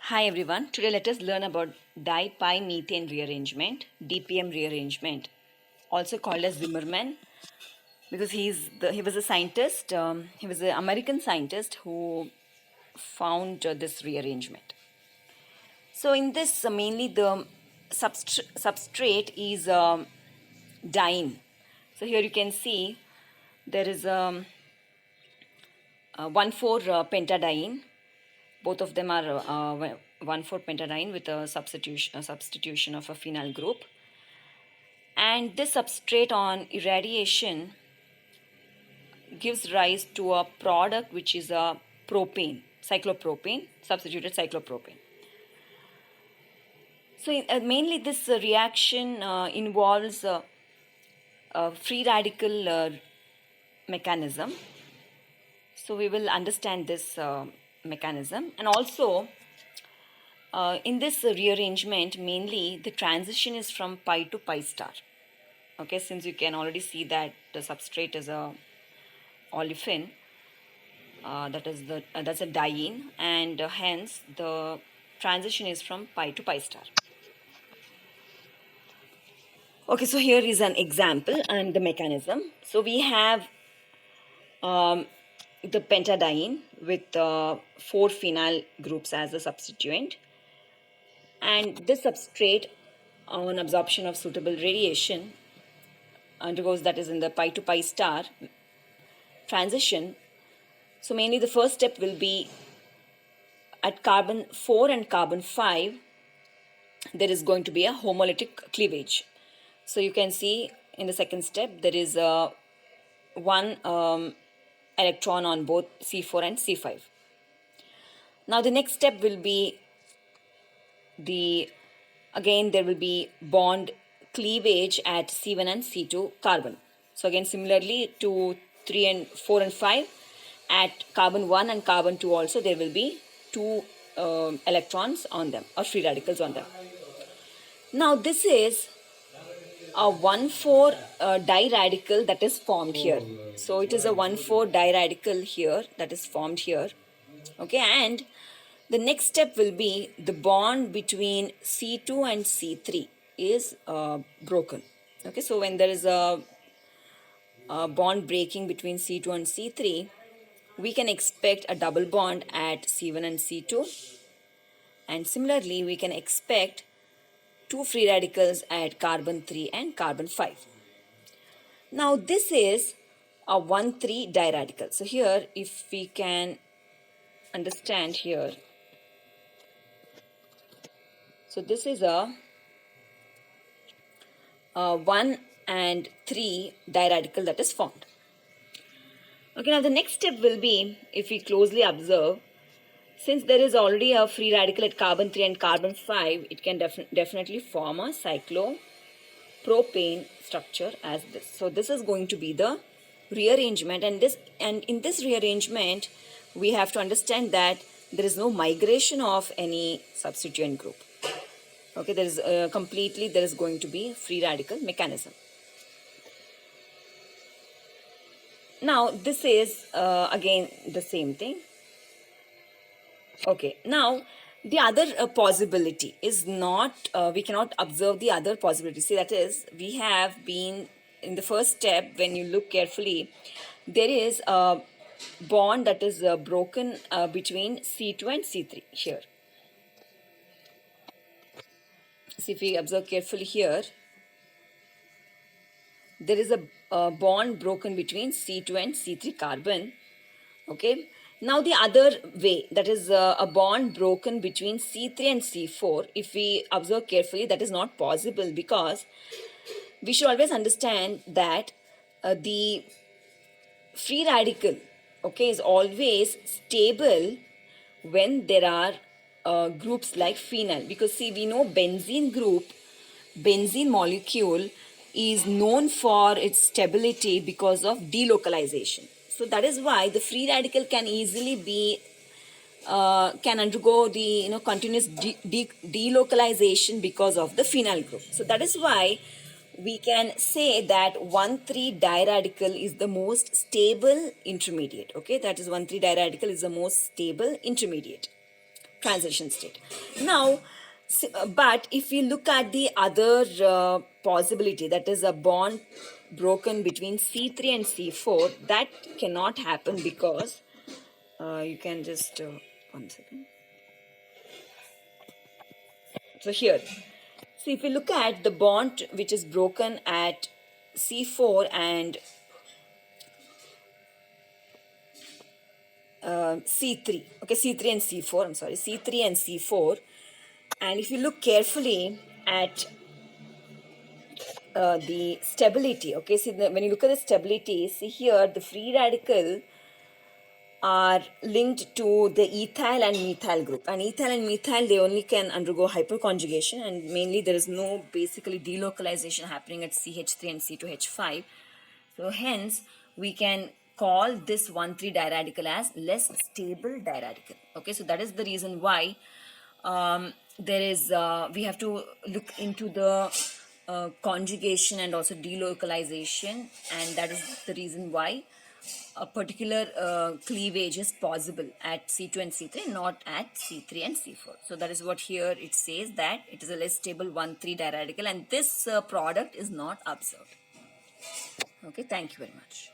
Hi everyone, today let us learn about methane rearrangement, DPM rearrangement, also called as Zimmerman, because he was a scientist, he was an American scientist who found this rearrangement. So in this, mainly the substrate is diene. So here you can see there is a 1,4 pentadiene. Both of them are 1,4 pentadiene with a substitution of a phenyl group. And this substrate on irradiation gives rise to a product which is a propane, cyclopropane, substituted cyclopropane. So mainly this reaction involves a free radical mechanism. So we will understand this mechanism, and also in this rearrangement, mainly the transition is from pi to pi star. Okay, since you can already see that the substrate is a olefin, that's a diene, and hence the transition is from pi to pi star. Okay, so here is an example and the mechanism. So we have the pentadiene with 4 phenyl groups as a substituent, and this substrate on absorption of suitable radiation undergoes, that is in the pi to pi star transition. So mainly the first step will be at carbon 4 and carbon 5, there is going to be a homolytic cleavage. So you can see in the second step there is a one electron on both C4 and C5. Now the next step will be again there will be bond cleavage at C1 and C2 carbon. So again similarly to 3 and 4 and 5, at carbon 1 and carbon 2 also there will be 2 electrons on them, or free radicals on them. Now this is a 1,4 diradical that is formed here. So it is a 1,4 diradical here that is formed here. Okay, and the next step will be the bond between C2 and C3 is broken. Okay, so when there is a bond breaking between C2 and C3, we can expect a double bond at C1 and C2, and similarly we can expect 2 free radicals at carbon 3 and carbon 5. Now this is a 1,3 diradical. So here if we can understand here, so this is a 1 and 3 diradical that is formed. Okay, now the next step will be, if we closely observe, since there is already a free radical at carbon 3 and carbon 5, it can definitely form a cyclopropane structure as this. So this is going to be the rearrangement, and in this rearrangement we have to understand that there is no migration of any substituent group. Okay, there is there is going to be free radical mechanism. Now this is again the same thing. Okay, now the other possibility is not, we cannot observe the other possibility. See, that is, we have been in the first step, when you look carefully, there is a bond that is broken between C2 and C3 here. See, if we observe carefully here, there is a bond broken between C2 and C3 carbon. Okay, now the other way, that is a bond broken between C3 and C4, if we observe carefully, that is not possible, because we should always understand that the free radical, okay, is always stable when there are groups like phenyl, because see, we know benzene molecule is known for its stability because of delocalization. So that is why the free radical can easily be can undergo the continuous delocalization because of the phenyl group. So that is why we can say that 1,3 diradical is the most stable intermediate. Okay, that is 1,3 diradical is the most stable intermediate. transition state. Now, but if we look at the other possibility, that is a bond broken between C3 and C4, that cannot happen because you can just one second. So here, so if you look at the bond which is broken at C4 and C3, okay, C3 and C4, I'm sorry, C3 and C4, and if you look carefully at the stability, okay, see when you look at the stability, see here the free radical are linked to the ethyl and methyl group, and ethyl and methyl, they only can undergo hyperconjugation, and mainly there is no basically delocalization happening at CH3 and C2H5. So hence we can call this 1,3 diradical as less stable diradical. Okay, so that is the reason why there is we have to look into the conjugation and also delocalization, and that is the reason why a particular cleavage is possible at C2 and C3, not at C3 and C4. So that is what here it says, that it is a less stable 1,3 diradical, and this product is not observed. Okay, thank you very much.